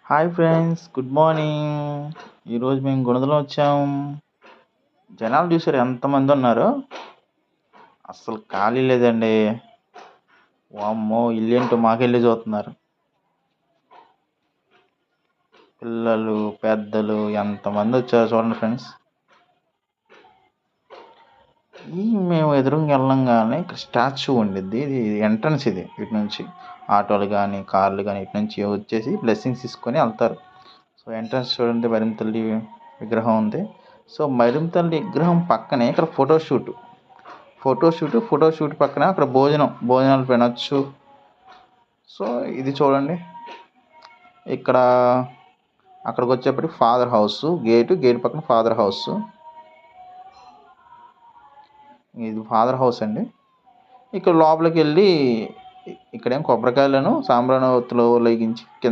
Hi friends, good morning. ఈరోజు మేము గుణదలం వచ్చాం. జనాలు చూసారు ఎంతమంది ఉన్నారు. అస్సలు ఖాళీ లేదండి. వామ్మో, ఇల్లేంటో మాకెళ్ళి చూస్తున్నారు. పిల్లలు పెద్దలు ఎంతమంది వచ్చారు చూడండి ఫ్రెండ్స్. మేము ఎదురుగా వెళ్ళంగానే ఇక్కడ స్టాచ్యూ ఉండిద్ది. ఇది ఎంట్రన్స్. ఇది ఇటు నుంచి ఆటోలు కానీ కార్లు కానీ ఇటు నుంచి వచ్చేసి బ్లెస్సింగ్స్ తీసుకొని వెళ్తారు. సో ఎంట్రన్స్ చూడండి, మరిమ తల్లి విగ్రహం ఉంది. సో మరిమ తల్లి విగ్రహం పక్కనే ఇక్కడ ఫోటోషూట్ పక్కన అక్కడ భోజనాలు తినొచ్చు. సో ఇది చూడండి. ఇక్కడ అక్కడికి వచ్చేప్పటికి ఫాదర్ హౌస్, గేట్ పక్కన ఫాదర్ హౌస్. ఇది ఫాదర్ హౌస్ అండి. ఇక్కడ లోపలికి వెళ్ళి ఇక్కడేం కొబ్బరికాయలను సాంబ్రాణి ఒత్తులు వెలిగించి